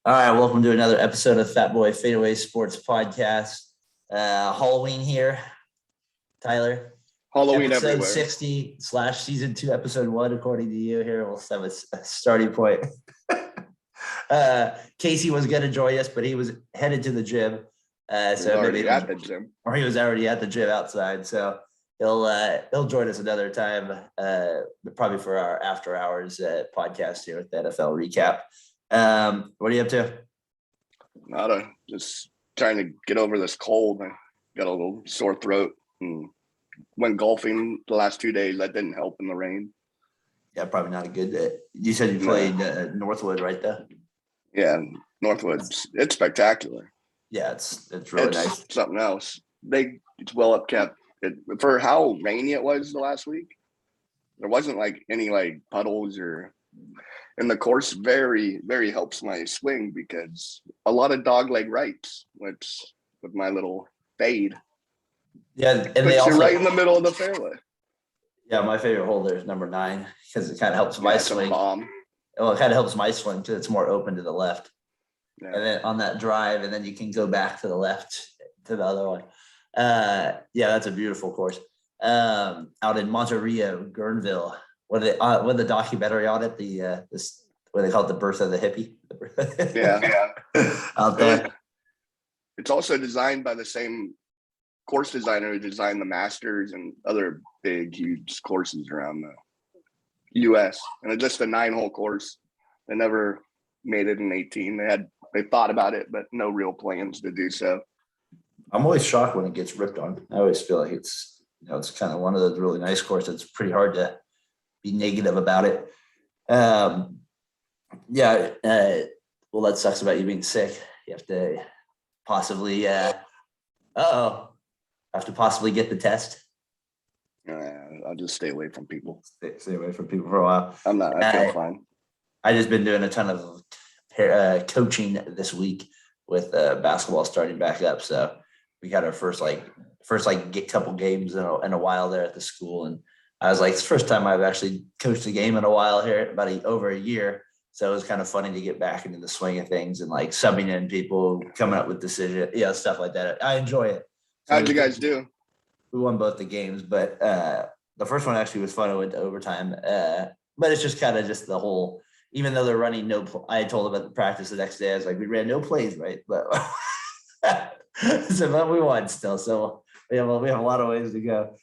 All right, welcome to another episode of Fatboy FadeAway Sports Podcast. Halloween here, Tyler. Halloween Episode everywhere. 60 / season 2, episode 1, according to you. Here, we'll have a starting point. Casey was going to join us, but he was headed to the gym. He's already at the gym. Or he was already at the gym outside. So he'll join us another time, probably for our after hours podcast here with the NFL recap. What are you up to? Nada. Just trying to get over this cold. I got a little sore throat and went golfing the last 2 days. That didn't help in the rain. Yeah, probably not a good. You said you played Northwood, right there? Yeah, Northwood's it's spectacular. Yeah, it's really nice. Something else. It's well up kept. For how rainy it was the last week, there wasn't like any like puddles and the course very, very helps my swing because a lot of dog leg rights, which with my little fade. Yeah, and puts they also you right in the middle of the fairway. Yeah, my favorite hole there is number 9 because it kind of helps my swing. Bomb. Well, it kind of helps my swing because it's more open to the left. Yeah. And then on that drive, and then you can go back to the left to the other one. Yeah, that's a beautiful course. Out in Monterey, Guerneville. What the documentary on it? What they call it, the birth of the hippie. Yeah. Out there. It's also designed by the same course designer who designed the Masters and other big, huge courses around the U.S. And it's just a 9-hole course. They never made it in 18. They thought about it, but no real plans to do so. I'm always shocked when it gets ripped on. I always feel like it's kind of one of those really nice courses. It's pretty hard to be negative about it. Well, that sucks about you being sick. You have to possibly get the test. I'll just stay away from people. Stay away from people for a while. I feel fine. I just been doing a ton of coaching this week with basketball starting back up. So we got our first couple games in a while there at the school, and I was like, it's the first time I've actually coached a game in a while here, about over a year. So it was kind of funny to get back into the swing of things and like subbing in people, coming up with decisions, stuff like that. I enjoy it. So How'd you guys do? We won both the games, but the first one actually was fun. It went to overtime. But it's just kind of just the whole, even though they're running I told them at the practice the next day, I was like, we ran no plays, right? But but we won still. So we have a lot of ways to go.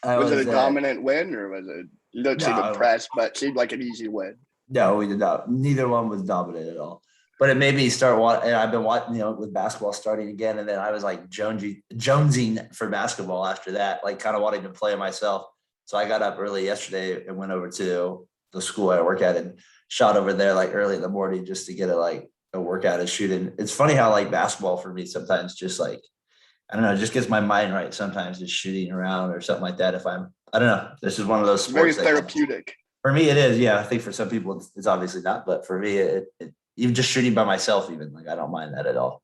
Was it a dominant win, or was it? You don't seem impressed, but it seemed like an easy win. No, we did not. Neither one was dominant at all. But it made me start watching. And I've been watching, with basketball starting again, and then I was like jonesing for basketball after that, like kind of wanting to play myself. So I got up early yesterday and went over to the school I work at and shot over there like early in the morning just to get a workout and shooting. It's funny how like basketball for me sometimes just like, I don't know, it just gets my mind right sometimes, just shooting around or something like that. I don't know, this is one of those sports. Very therapeutic. For me, it is. Yeah, I think for some people it's obviously not, but for me, even just shooting by myself, even like I don't mind that at all.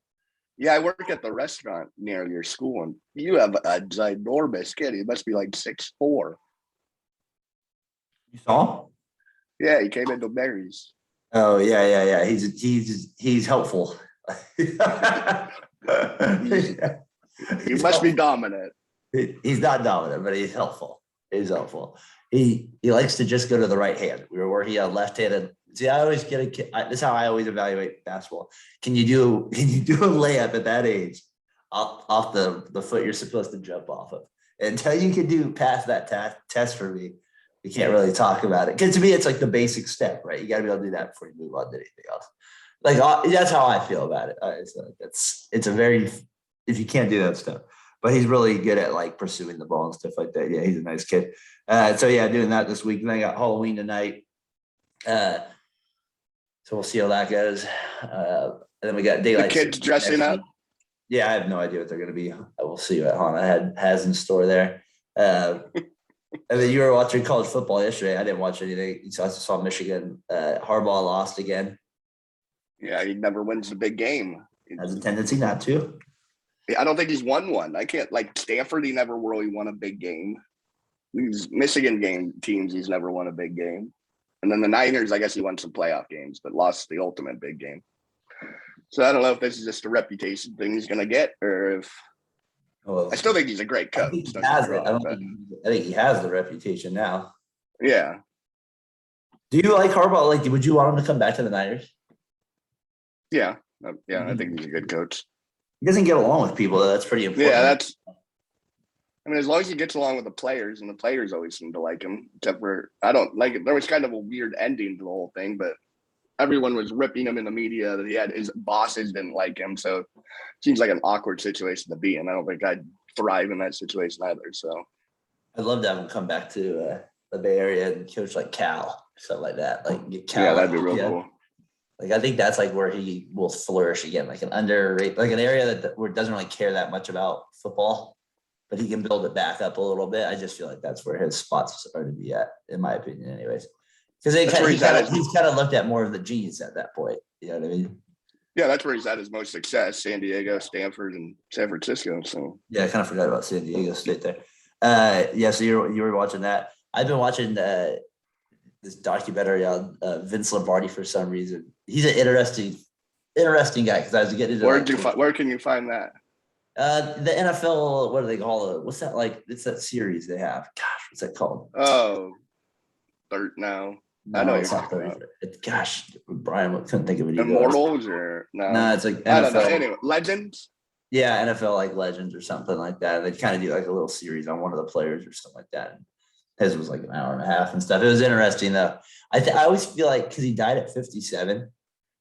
Yeah, I work at the restaurant near your school, and you have a ginormous kid. He must be like 6'4". You saw him? Yeah, he came into Mary's. Oh yeah. He's helpful. He must be dominant. He's not dominant, but he's helpful. He likes to just go to the right hand. We were working on left-handed. See, I always get this is how I always evaluate basketball. Can you do a layup at that age off the foot you're supposed to jump off of? Until you can do past that test for me, you can't really talk about it. Because to me, it's like the basic step, right? You got to be able to do that before you move on to anything else. Like that's how I feel about it. It's a very, if you can't do that stuff. But he's really good at like pursuing the ball and stuff like that. Yeah, he's a nice kid. Doing that this week. And I got Halloween tonight. So we'll see how that goes. And then we got daylight. The kids dressing up. Yeah, I have no idea what they're going to be. We'll see what Hannah has in store there. And then you were watching college football yesterday. I didn't watch anything. So I saw Michigan. Harbaugh lost again. Yeah, he never wins the big game. Has a tendency not to. I don't think he's won one. I can't, like Stanford, he never really won a big game. These Michigan teams, he's never won a big game. And then the Niners, I guess he won some playoff games, but lost the ultimate big game. So I don't know if this is just a reputation thing he's going to get, or if Well, I still think he's a great I coach. think he Don't get has me it. wrong, but I think he has the reputation now. yeah, Do you like Harbaugh? Like, would you want him to come back to the Niners? yeah, I think he's a good coach. He doesn't get along with people, though. That's pretty important. Yeah, I mean, as long as he gets along with the players, and the players always seem to like him, except for I don't like it. There was kind of a weird ending to the whole thing, but everyone was ripping him in the media that he had his bosses didn't like him. So it seems like an awkward situation to be in. I don't think I'd thrive in that situation either. So I'd love to have him come back to the Bay Area and coach like Cal, stuff like that. Like get Cal. yeah, that'd be real cool. Like I think that's like where he will flourish again, like an underrated, like an area where it doesn't really care that much about football, but he can build it back up a little bit. I just feel like that's where his spots are to be at, in my opinion, anyways. Because he's kind of looked at more of the genius at that point. You know what I mean? Yeah, that's where he's had his most success: San Diego, Stanford, and San Francisco. So yeah, I kind of forgot about San Diego State there. Yeah, so you were watching that. I've been watching this documentary on Vince Lombardi for some reason. He's an interesting guy because I was getting into where can you find that? The NFL, what do they call it? What's that like? It's that series they have. Gosh, what's that called? Oh, third now. No, I know it's not 30. Gosh, Brian couldn't think of it either. Immortals or no? No, it's like NFL. I don't know. Anyway, Legends. Yeah, NFL like Legends or something like that. They kind of do like a little series on one of the players or something like that. And his was like an hour and a half and stuff. It was interesting though. I always feel like because he died at 57,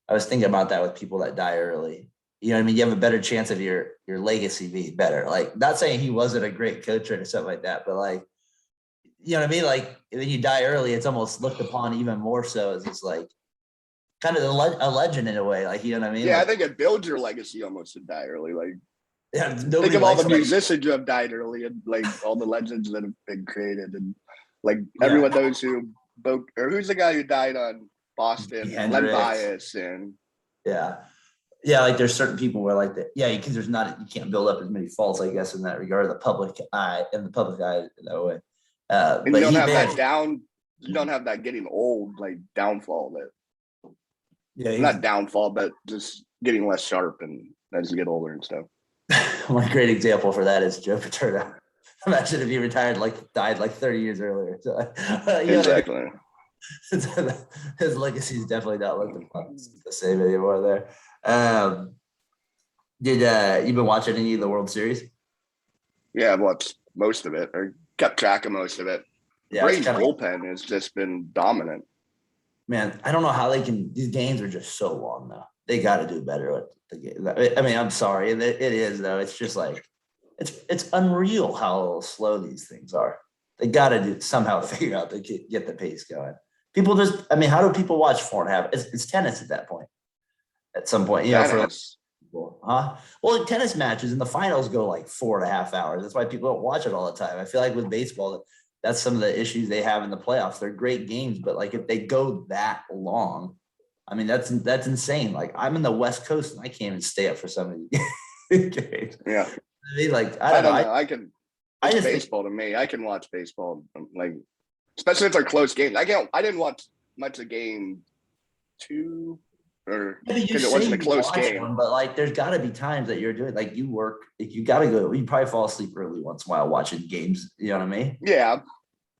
I was thinking about that with people that die early. You know what I mean? You have a better chance of your legacy being better. Like, not saying he wasn't a great coach or something like that, but like, you know what I mean? Like, when you die early, it's almost looked upon even more so as it's like kind of a legend in a way. Like, you know what I mean? Yeah, like, I think it builds your legacy almost to die early. Like, yeah, think of all the musicians who have died early, and like all the legends that have been created, and like everyone knows who spoke, or who's the guy who died on Boston, Len Bias, and yeah, like there's certain people where like that, yeah, because you can't build up as many faults, I guess, in that regard, the public eye in that way. And you don't have that you don't have that getting old like downfall that not downfall, but just getting less sharp and as you get older and stuff. One great example for that is Joe Paterno. Imagine if he died like 30 years earlier. So, exactly. His legacy is definitely not looking the same anymore there. Did you been watching any of the World Series? Yeah, I've watched most of it, or kept track of most of it. Yeah, Braves bullpen has just been dominant. Man, I don't know how these games are just so long though. They got to do better with the game. I mean, I'm sorry. It is though. It's just like, it's unreal how slow these things are. They got to somehow figure out to get the pace going. People just, I mean, how do people watch 4.5? It's tennis at that point. At some point, well, tennis matches and the finals go like 4.5 hours. That's why people don't watch it all the time. I feel like with baseball, that's some of the issues they have in the playoffs. They're great games, but like if they go that long, I mean, that's insane. Like I'm in the West Coast and I can't even stay up for some of these games. Yeah. I mean, like, I don't know. It's baseball to me. I can watch baseball, like, especially if they're close games. I didn't watch much of game 2 or because it wasn't a close game. But like, there's got to be times that you're doing, like, you work, you got to go. You probably fall asleep early once in a while watching games. You know what I mean? Yeah.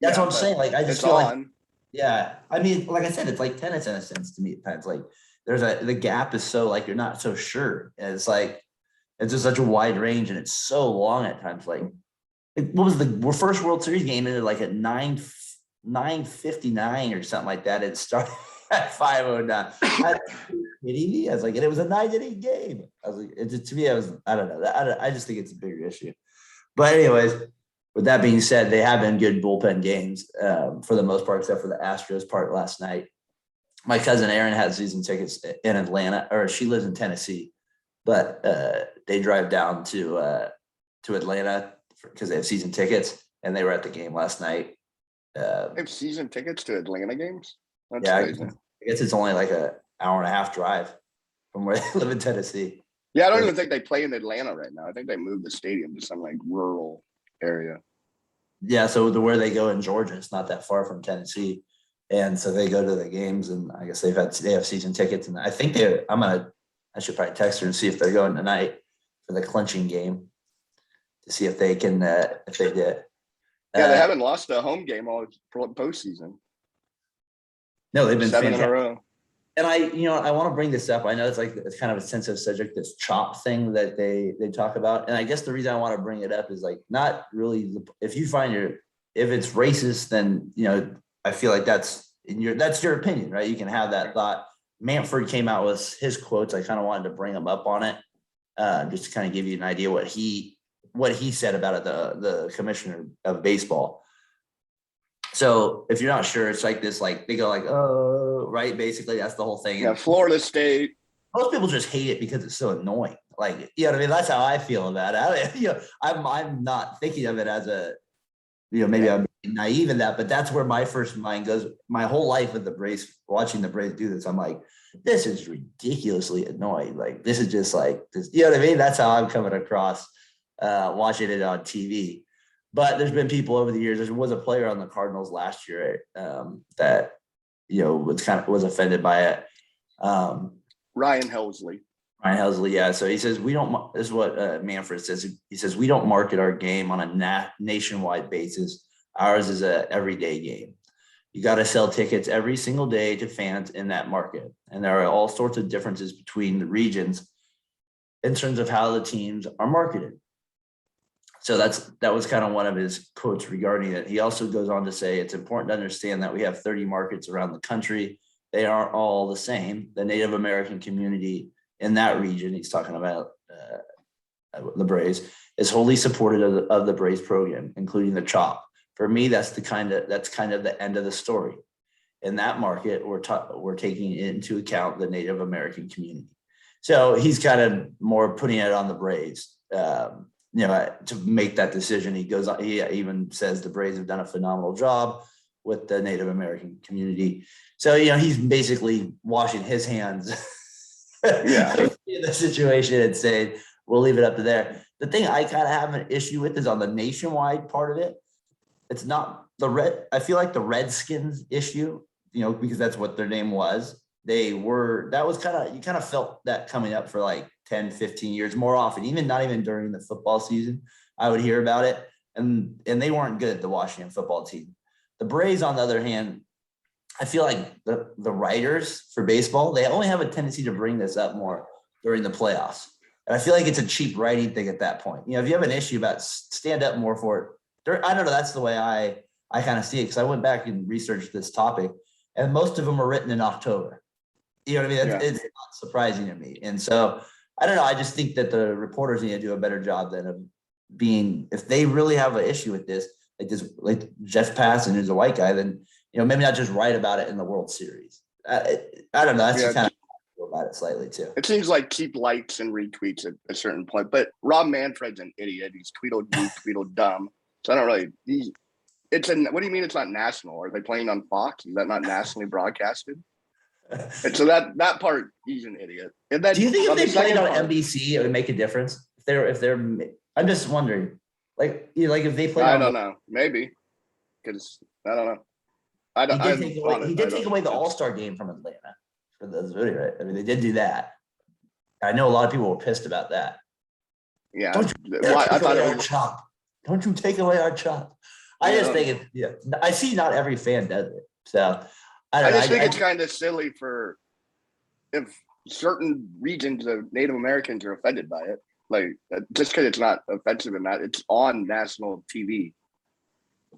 That's what I'm saying. Like, I just feel like, yeah. I mean, like I said, it's like tennis in a sense to me at times. Like, the gap is so like you're not so sure. And it's like it's just such a wide range, and it's so long at times. Like, what was the first World Series game ended like at 9:59 or something like that? It started at 5:09. I was like, and it was a 9-inning game. I was like, to me, I don't know. I just think it's a bigger issue. But anyways, with that being said, they have been good bullpen games for the most part, except for the Astros part last night. My cousin Erin had season tickets in Atlanta, or she lives in Tennessee, but they drive down to Atlanta because they have season tickets, and they were at the game last night. They have season tickets to Atlanta games? That's crazy. I guess it's only like an hour and a half drive from where they live in Tennessee. Yeah, I don't even think they play in Atlanta right now. I think they moved the stadium to some like rural area. Yeah, so where they go in Georgia, it's not that far from Tennessee. And so they go to the games, and I guess they have season tickets, and I think I should probably text her and see if they're going tonight for the clinching game to see if they can, if they did. Yeah, they haven't lost a home game all postseason. No, they've been 7 in a row. And I want to bring this up. I know it's kind of a sensitive subject, this chop thing that they talk about. And I guess the reason I want to bring it up is like, not really, if it's racist, then, I feel like that's your opinion, right? You can have that thought. Manfred came out with his quotes. I kind of wanted to bring him up on it, just to kind of give you an idea what he said about it, the commissioner of baseball. So if you're not sure, it's like this, like they go like, oh, right. Basically, that's the whole thing. Yeah, Florida State. Most people just hate it because it's so annoying. Like, you know what I mean? That's how I feel about it. I'm not thinking of it as a, maybe I'm naive in that, but that's where my first mind goes. My whole life with the Braves, watching the Braves do this, I'm like, this is ridiculously annoying. Like, this is just like this, you know what I mean? That's how I'm coming across watching it on TV. But there's been people over the years. There was a player on the Cardinals last year that was offended by it. Ryan Helsley. Yeah. So he says, this is what Manfred says. He says, we don't market our game on a nationwide basis. Ours is a everyday game. You got to sell tickets every single day to fans in that market. And there are all sorts of differences between the regions in terms of how the teams are marketed. So that was kind of one of his quotes regarding it. He also goes on to say, it's important to understand that we have 30 markets around the country. They aren't all the same. The Native American community in that region, he's talking about the Braves, is wholly supportive of the Braves program, including the chop. For me, that's kind of the end of the story. In that market, we're taking into account the Native American community. So he's kind of more putting it on the Braves. To make that decision. He goes on, he even says the Braves have done a phenomenal job with the Native American community. So, he's basically washing his hands in the situation and saying, we'll leave it up to there. The thing I kind of have an issue with is on the nationwide part of it. It's not I feel like the Redskins issue, because that's what their name was. You kind of felt that coming up for like 10, 15 years more often, not even during the football season, I would hear about it. And they weren't good, the Washington football team. The Braves, on the other hand, I feel like the writers for baseball, they only have a tendency to bring this up more during the playoffs. And I feel like it's a cheap writing thing at that point. If you have an issue about stand up more for it, I don't know. That's the way I kind of see it. Because I went back and researched this topic, and most of them are written in October. You know what I mean? It's not surprising to me. And so I don't know. I just think that the reporters need to do a better job than of being, if they really have an issue with this, like Jeff Passan, who's a white guy, then, maybe not just write about it in the World Series. I don't know. That's just kind of feel about it slightly too. It seems like keep likes and retweets at a certain point, but Rob Manfred's an idiot. He's Tweedledum. So I don't really, what do you mean it's not national? Are they playing on Fox? Is that not nationally broadcasted? And so that part, he's an idiot. And then, do you think if they played on NBC, it would make a difference? If they're, I'm just wondering, like if they played. I don't know, maybe, because I don't know. He did take away the All-Star game from Atlanta for the Zodi, right? I mean, they did do that. I know a lot of people were pissed about that. Yeah, Don't you take away our chop? I just think I see not every fan does it, so. I just think it's kind of silly if certain regions of Native Americans are offended by it. Like, just because it's not offensive in that, it's on national TV.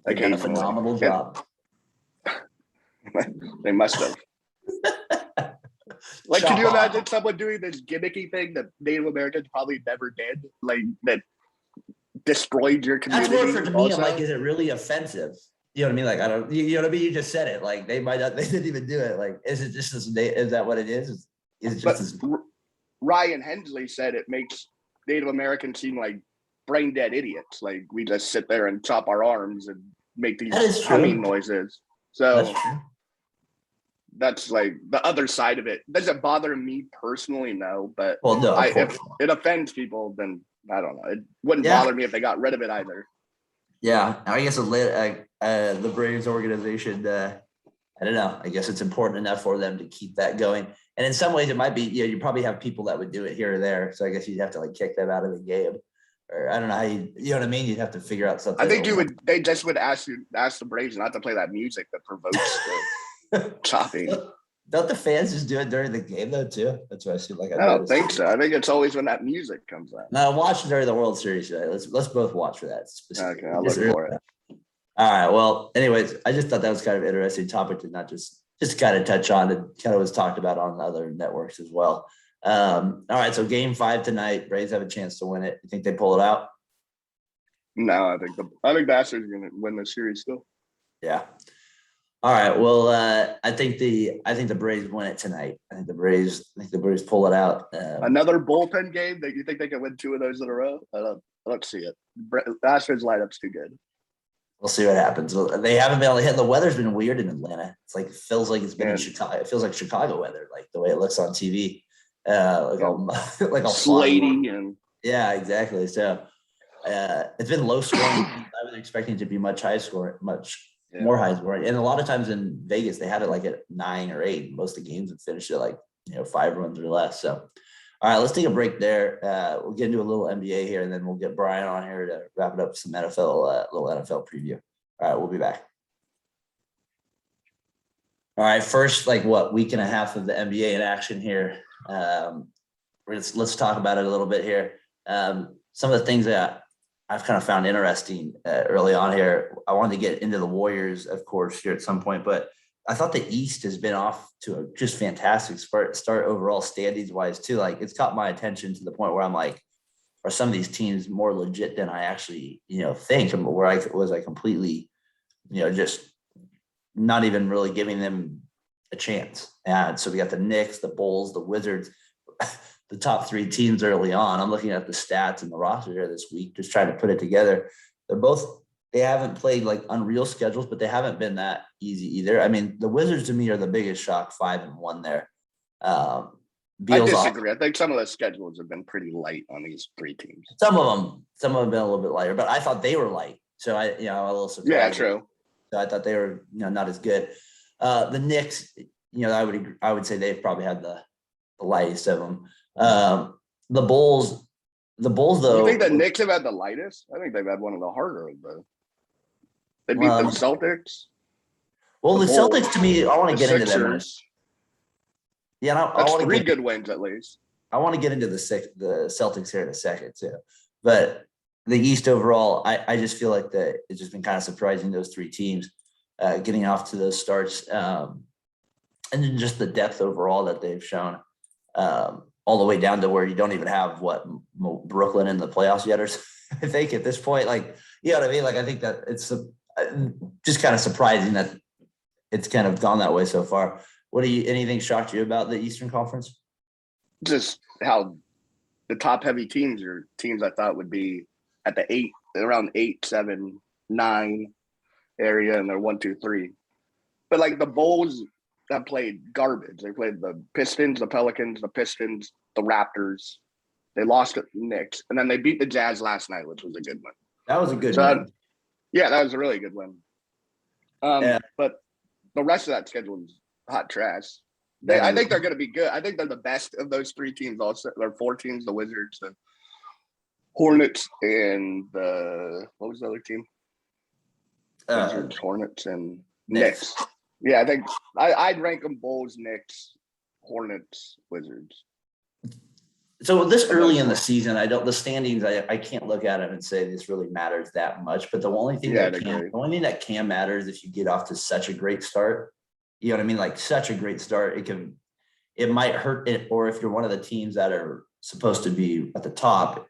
They did a phenomenal job. They must have. Like, can you imagine someone doing this gimmicky thing that Native Americans probably never did? Like, that destroyed your community. That's where, for me, I'm like, is it really offensive? You know what I mean? Like, I don't, you know what I mean? You just said it. Like, they might not, they didn't even do it. Like, is it just is that what it is? Is it just Ryan Hensley said it makes Native Americans seem like brain dead idiots. Like, we just sit there and chop our arms and make these humming noises. So that's like the other side of it. Does it bother me personally? No, but if it offends people, then I don't know. It wouldn't bother me if they got rid of it either. Yeah, I guess the Braves organization, I don't know. I guess it's important enough for them to keep that going. And in some ways it might be, you probably have people that would do it here or there. So I guess you'd have to like kick them out of the game. Or I don't know how you know what I mean? You'd have to figure out something. I think they just would ask the Braves not to play that music that provokes the chopping. Don't the fans just do it during the game though too? That's what I see. Like I don't think so. I think it's always when that music comes on. No, watch during the World Series today. Let's both watch for that. Okay, I'll look for it. All right. Well, anyways, I just thought that was kind of an interesting topic to not just kind of touch on. It kind of was talked about on other networks as well. All right. So game 5 tonight, Braves have a chance to win it. You think they pull it out? No, I think the Astros are going to win the series still. Yeah. All right. Well, I think the Braves win it tonight. I think the Braves pull it out. Another bullpen game. You think they can win 2 of those in a row? I don't see it. The Astros lineup's too good. We'll see what happens. They haven't been able to hit. The weather's been weird in Atlanta. It's like it feels like it's been in Chicago. It feels like Chicago weather, like the way it looks on TV. Like all slaty and yeah, exactly. So it's been low scoring. I was expecting it to be much high scoring, more high scoring. And a lot of times in Vegas, they had it like at 9 or 8. Most of the games would finish at like 5 runs or less. So all right, let's take a break there. We'll get into a little NBA here, and then we'll get Brian on here to wrap it up with some NFL, little NFL preview. All right, we'll be back. All right, first, week and a half of the NBA in action here. Let's talk about it a little bit here. Some of the things that I've kind of found interesting early on here. I wanted to get into the Warriors, of course, here at some point, but I thought the East has been off to a just fantastic start overall standings wise too. Like it's caught my attention to the point where I'm like, are some of these teams more legit than I actually, think? And where I was completely, just not even really giving them a chance. And so we got the Knicks, the Bulls, the Wizards, the top 3 teams early on. I'm looking at the stats and the roster here this week, just trying to put it together. They haven't played like unreal schedules, but they haven't been that easy either. I mean, the Wizards to me are the biggest shock, 5-1 there. I disagree. I think some of the schedules have been pretty light on these 3 teams. Some of them have been a little bit lighter, but I thought they were light. So I'm a little surprised. Yeah, true. So I thought they were, not as good. The Knicks, I would say they've probably had the lightest of them. The Bulls though. You think the Knicks have had the lightest? I think they've had one of the harder of those. They beat the Celtics. Well, the Celtics to me, I want to get into them. Yeah, that's 3 good wins at least. I want to get into the Celtics here in a second too, but the East overall, I just feel like that it's just been kind of surprising those 3 teams getting off to those starts, and then just the depth overall that they've shown, all the way down to where you don't even have Brooklyn in the playoffs yet, or I think at this point, you know what I mean? I think that it's just kind of surprising that it's kind of gone that way so far. Anything shocked you about the Eastern Conference? Just how the top heavy teams are teams I thought would be at the around 8, 7, 9 area, and they're 1, 2, 3. But the Bulls have played garbage. They played the Pistons, the Pelicans, the Pistons, the Raptors. They lost to the Knicks, and then they beat the Jazz last night, which was a good win. That was a good win. Yeah, that was a really good win. But the rest of that schedule is hot trash. I think they're going to be good. I think they're the best of those 3 teams. Also, there are 4 teams: the Wizards, the Hornets, and what was the other team? Wizards, Hornets, and Knicks. Yeah, I think I'd rank them Bulls, Knicks, Hornets, Wizards. So this early in the season, the standings, I can't look at them and say this really matters that much. But the only thing that can matter is if you get off to such a great start. You know what I mean? Such a great start, it might hurt it. Or if you're one of the teams that are supposed to be at the top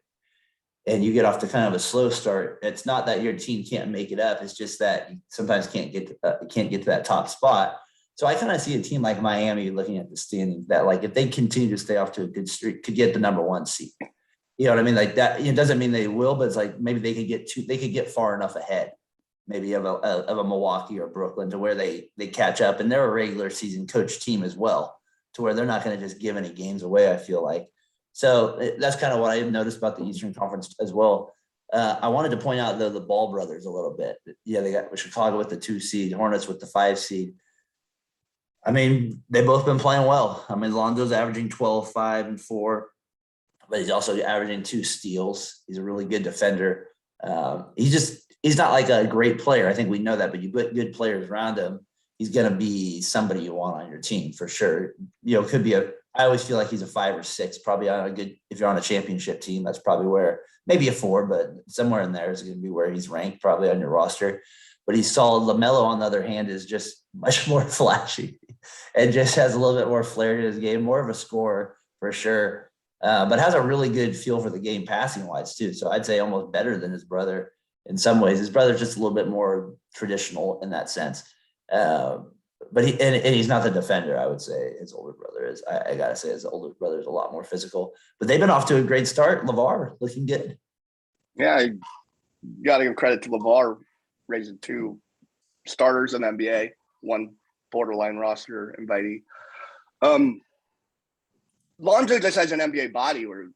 and you get off to kind of a slow start, it's not that your team can't make it up. It's just that you sometimes can't get to that top spot. So I kind of see a team like Miami looking at the standings that if they continue to stay off to a good streak, could get the number 1 seed. You know what I mean? That, it doesn't mean they will, but it's maybe they could get far enough ahead, maybe of a Milwaukee or Brooklyn, to where they catch up, and they're a regular season coach team as well, to where they're not going to just give any games away, I feel like. So that's kind of what I've noticed about the Eastern Conference as well. I wanted to point out the Ball brothers a little bit. Yeah, they got Chicago with the 2 seed, Hornets with the 5 seed. I mean, they've both been playing well. I mean, Lonzo's averaging 12, 5, and 4, but he's also averaging 2 steals. He's a really good defender. He's not like a great player. I think we know that, but you put good players around him, he's going to be somebody you want on your team for sure. Could be I always feel like he's a 5 or 6, probably on a good, if you're on a championship team, that's probably where, maybe a 4, but somewhere in there is going to be where he's ranked probably on your roster. But he's solid. LaMelo, on the other hand, is just much more flashy and just has a little bit more flair to his game, more of a scorer for sure, but has a really good feel for the game passing wise too. So I'd say almost better than his brother in some ways. His brother's just a little bit more traditional in that sense. But he's not the defender, I would say his older brother is. I got to say his older brother is a lot more physical. But they've been off to a great start. LeVar looking good. Yeah, you got to give credit to LeVar, raising 2 starters in the NBA, 1 borderline roster invitee. Lonzo just has an NBA body where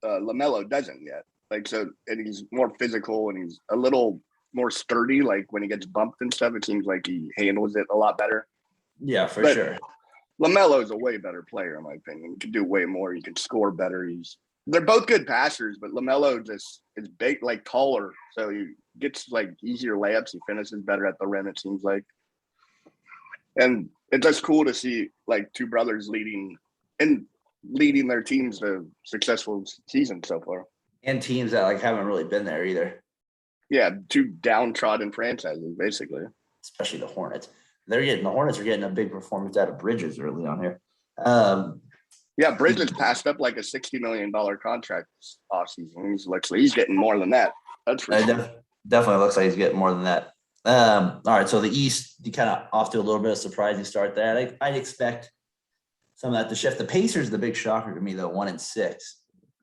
LaMelo doesn't yet. And he's more physical and he's a little more sturdy. Like when he gets bumped and stuff, it seems like he handles it a lot better. Yeah, for sure. LaMelo is a way better player, in my opinion. He can do way more. He can score better. They're both good passers, but LaMelo just is big, like taller, so he gets like easier layups. He finishes better at the rim, it seems like. And it's just cool to see like 2 brothers leading their teams to successful seasons so far. And teams that like haven't really been there either. Yeah, 2 downtrodden franchises, basically. Especially the Hornets. The Hornets are getting a big performance out of Bridges early on here. Yeah, Bridges passed up like a $60 million contract this offseason. He's getting more than that. That's for sure. Definitely looks like he's getting more than that. All right, so the East, you kind of off to a little bit of surprising start there. I'd expect some of that to shift. The Pacers, the big shocker to me, though, 1-6,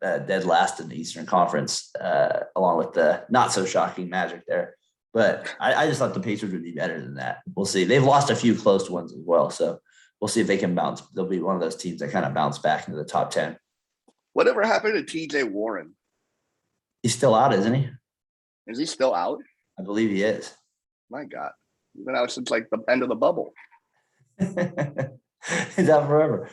dead last in the Eastern Conference, along with the not so shocking Magic there. But I just thought the Pacers would be better than that. We'll see. They've lost a few close ones as well, so we'll see if they can bounce. They'll be one of those teams that kind of bounce back into the top 10. Whatever happened to TJ Warren? He's still out, isn't he? Is he still out? I believe he is. My God. He's been out since like the end of the bubble. He's out forever.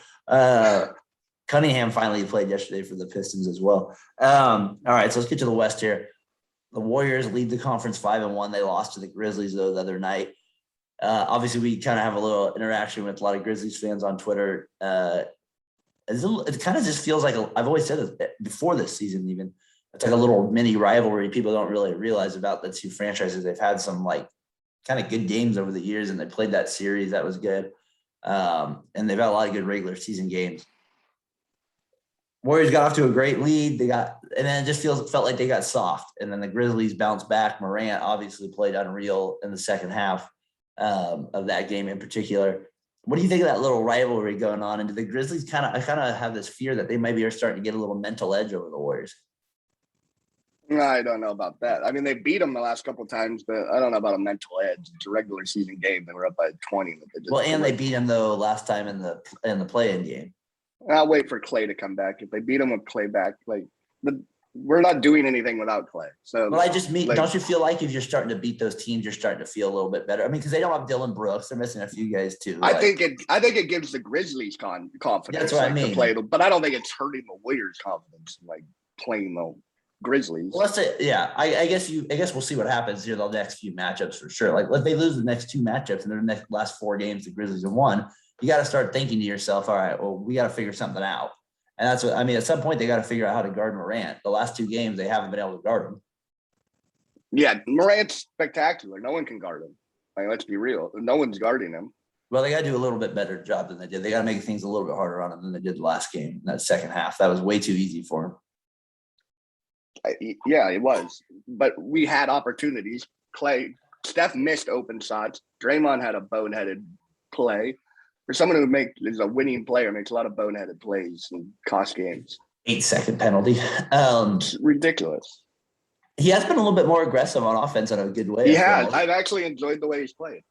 Cunningham finally played yesterday for the Pistons as well. All right, so let's get to the West here. The Warriors lead the conference 5-1. They lost to the Grizzlies, though, the other night. Obviously, we kind of have a little interaction with a lot of Grizzlies fans on Twitter. It kind of just feels like, I've always said this before this season even, it's like a little mini rivalry people don't really realize about the 2 franchises. They've had some like kind of good games over the years, and they played that series. That was good. And they've had a lot of good regular season games. Warriors got off to a great lead. And then it just felt like they got soft. And then the Grizzlies bounced back. Morant obviously played unreal in the second half of that game in particular. What do you think of that little rivalry going on? And do the Grizzlies I kind of have this fear that they maybe are starting to get a little mental edge over the Warriors? No, I don't know about that. I mean, they beat them the last couple of times, but I don't know about a mental edge. It's a regular season game. They were up by 20. They beat them though last time in the play-in game. I'll wait for Clay to come back. If they beat him with Clay back, we're not doing anything without Clay. So, well, don't you feel like if you're starting to beat those teams, you're starting to feel a little bit better? I mean, because they don't have Dylan Brooks, they're missing a few guys too. I think it gives the Grizzlies confidence. That's what I mean. To play, but I don't think it's hurting the Warriors' confidence, like playing the Grizzlies. Well, let's say, yeah. I guess we'll see what happens here the next few matchups for sure. Like, if they lose the next 2 matchups and their last 4 games, the Grizzlies have won. You got to start thinking to yourself, all right, well, we got to figure something out. And that's what I mean. At some point, they got to figure out how to guard Morant. The last 2 games, they haven't been able to guard him. Yeah, Morant's spectacular. No one can guard him. Like, let's be real. No one's guarding him. Well, they got to do a little bit better job than they did. They got to make things a little bit harder on him than they did the last game in that second half. That was way too easy for him. Yeah, it was. But we had opportunities. Steph missed open shots. Draymond had a boneheaded play. For someone who is a winning player, makes a lot of boneheaded plays and cost games. 8-second penalty. It's ridiculous. He has been a little bit more aggressive on offense in a good way. He has. I've actually enjoyed the way he's played.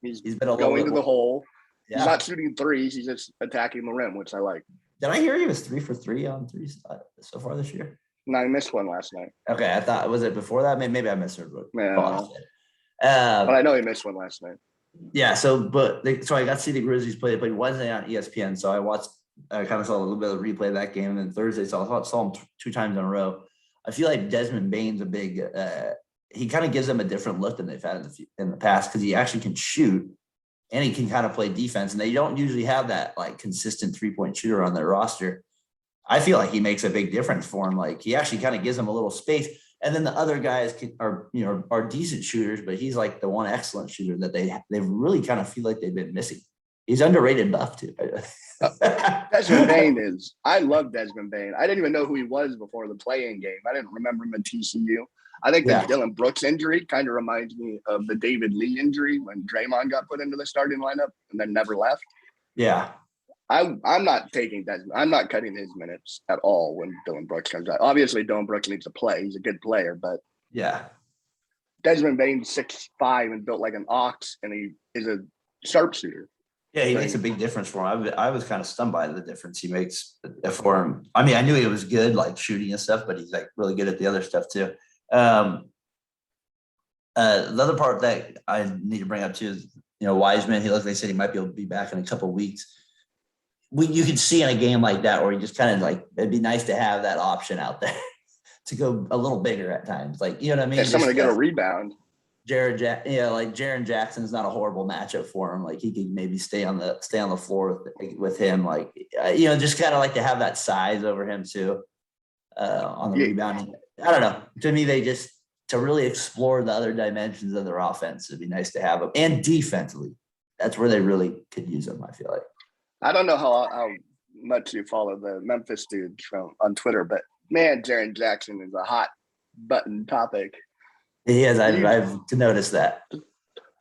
He's been going to the hole. Yeah. He's not shooting threes. He's just attacking the rim, which I like. Did I hear he was 3 for 3 on threes so far this year? No, I missed one last night. Okay, I thought, was it before that? Maybe I misheard. Yeah. But I know he missed one last night. Yeah. So I got to see the Grizzlies play. They played Wednesday on ESPN. So I kind of saw a little bit of the replay of that game. And then Thursday, so I saw him 2 times in a row. I feel like Desmond Bane's a big, he kind of gives them a different look than they've had in the past, because he actually can shoot and he can kind of play defense. And they don't usually have that like consistent 3-point shooter on their roster. I feel like he makes a big difference for him. Like he actually kind of gives them a little space. And then the other guys are decent shooters, but he's like the one excellent shooter that they really kind of feel like they've been missing. He's underrated buff too. Desmond Bane is. I love Desmond Bane. I didn't even know who he was before the play-in game. I didn't remember him at TCU. I think the Dylan Brooks injury kind of reminds me of the David Lee injury when Draymond got put into the starting lineup and then never left. Yeah. I'm not taking Desmond. I'm not cutting his minutes at all when Dylan Brooks comes out. Obviously, Dylan Brooks needs to play. He's a good player, but yeah, Desmond Bane's 6'5" and built like an ox, and he is a sharpshooter. Yeah, he makes a big difference for him. I was kind of stunned by the difference he makes for him. I mean, I knew he was good, like shooting and stuff, but he's like really good at the other stuff too. The other part that I need to bring up too is, Wiseman. They said he might be able to be back in a couple of weeks. You can see in a game like that where you just kind of like, it'd be nice to have that option out there to go a little bigger at times. Like, you know what I mean? Yeah, someone to get a rebound. Jaren Jackson is not a horrible matchup for him. Like he could maybe stay on the floor with him. Like, just kind of like to have that size over him too on the rebounding. I don't know. To me, to really explore the other dimensions of their offense, it'd be nice to have them. And defensively, that's where they really could use them, I feel like. I don't know how much you follow the Memphis dude on Twitter, but man, Jaren Jackson is a hot button topic. He is. I've noticed that.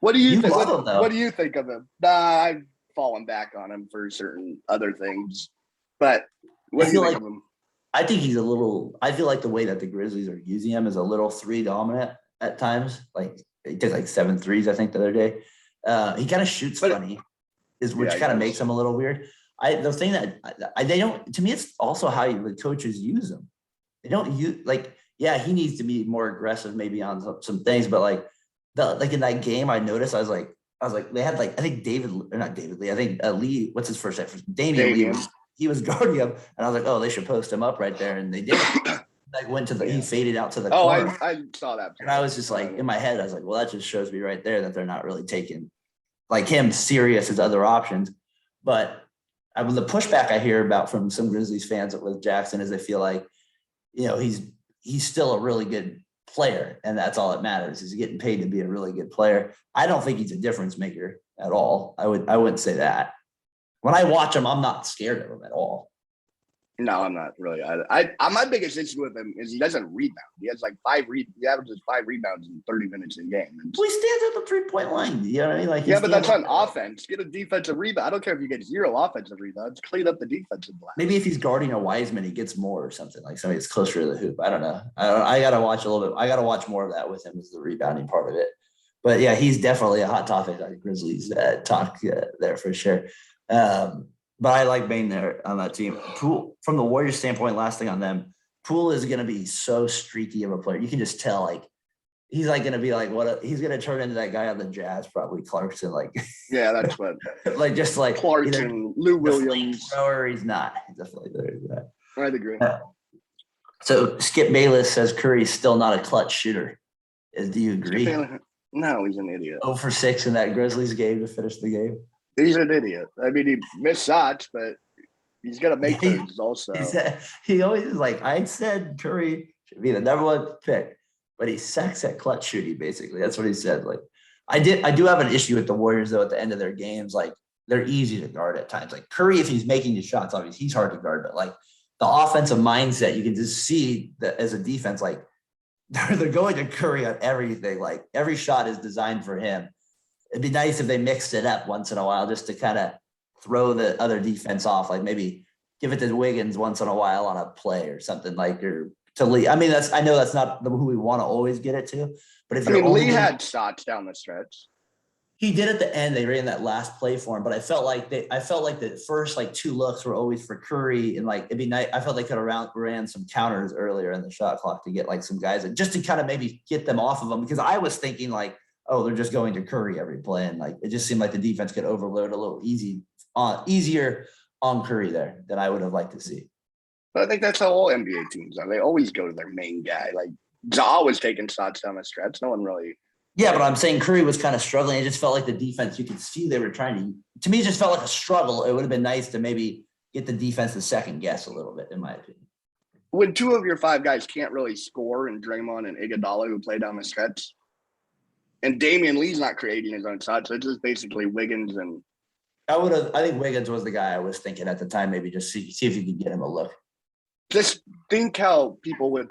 What do you think? What do you think of him? I've fallen back on him for certain other things, but what do you think of him? I think he's I feel like the way that the Grizzlies are using him is a little 3 dominant at times. Like he took like 7 threes, I think, the other day. He kind of shoots funny, which kind of makes him a little weird. The thing that they don't, to me, it's also how the coaches use him. They don't use he needs to be more aggressive maybe on some things, but like in that game, I noticed I was like they had I think I think Lee, what's his first name? Damian Lee. He was guarding him, and I was like, oh, they should post him up right there, and they did. Went to he faded out to the corner. I saw that. And I was just like, in my head, I was like, well, that just shows me right there that they're not really taking like him serious as other options. But the pushback I hear about from some Grizzlies fans with Jackson is they feel like, he's still a really good player, and that's all that matters. He's getting paid to be a really good player. I don't think he's a difference maker at all. I wouldn't say that. When I watch him, I'm not scared of him at all. No, I'm not really. My biggest issue with him is he doesn't rebound. He has like he averages 5 rebounds in 30 minutes a game. Well, he stands at the 3-point line. You know what I mean? Like, but that's on offense. Get a defensive rebound. I don't care if you get 0 offensive rebounds. Clean up the defensive block. Maybe if he's guarding a Wiseman, he gets more or something. Like somebody gets closer to the hoop. I don't know. I got to watch a little bit. I got to watch more of that with him as the rebounding part of it. But yeah, he's definitely a hot topic on Grizzlies talk there for sure. But I like Bane there on that team. Poole, from the Warriors standpoint, last thing on them, Poole is going to be so streaky of a player. You can just tell, like, he's like going to be like, he's going to turn into that guy on the Jazz, probably Clarkson. Like, yeah, that's what. just like Clarkson, Lou Williams. Or he's not. He's definitely there. I'd agree. So Skip Bayless says Curry's still not a clutch shooter. Do you agree? No, he's an idiot. 0 for 6 in that Grizzlies game to finish the game. He's an idiot. I mean, he missed shots, but he's going to make those also. He always is like, I said Curry should be the #1 pick, but he sucks at clutch shooting, basically. That's what he said. Like, I do have an issue with the Warriors, though, at the end of their games. Like, they're easy to guard at times. Like, Curry, if he's making the shots, obviously, he's hard to guard. But, like, the offensive mindset, you can just see that as a defense, like, they're going to Curry on everything. Like, every shot is designed for him. It'd be nice if they mixed it up once in a while just to kind of throw the other defense off, like maybe give it to Wiggins once in a while on a play or something, like, or to Lee. I mean, I know that's not who we want to always get it to, but if Lee had shots down the stretch. He did at the end. They ran that last play for him, but I felt like the first 2 looks were always for Curry, and like it'd be nice. I felt they could have ran some counters earlier in the shot clock to get like some guys, and just to kind of maybe get them off of them, because I was thinking like, oh, they're just going to Curry every play. And like, it just seemed like the defense could overload a little easier on Curry there than I would have liked to see. But I think that's how all NBA teams are. They always go to their main guy. Like Ja was taking shots down the stretch. No one really. Yeah, but I'm saying Curry was kind of struggling. It just felt like the defense, you could see they were trying to me, it just felt like a struggle. It would have been nice to maybe get the defense to second guess a little bit, in my opinion. When two of your five guys can't really score, and Draymond and Iguodala who play down the stretch, and Damian Lee's not creating his own shots, so it's just basically Wiggins and. I think Wiggins was the guy I was thinking at the time, maybe just see if you could get him a look. Just think how people would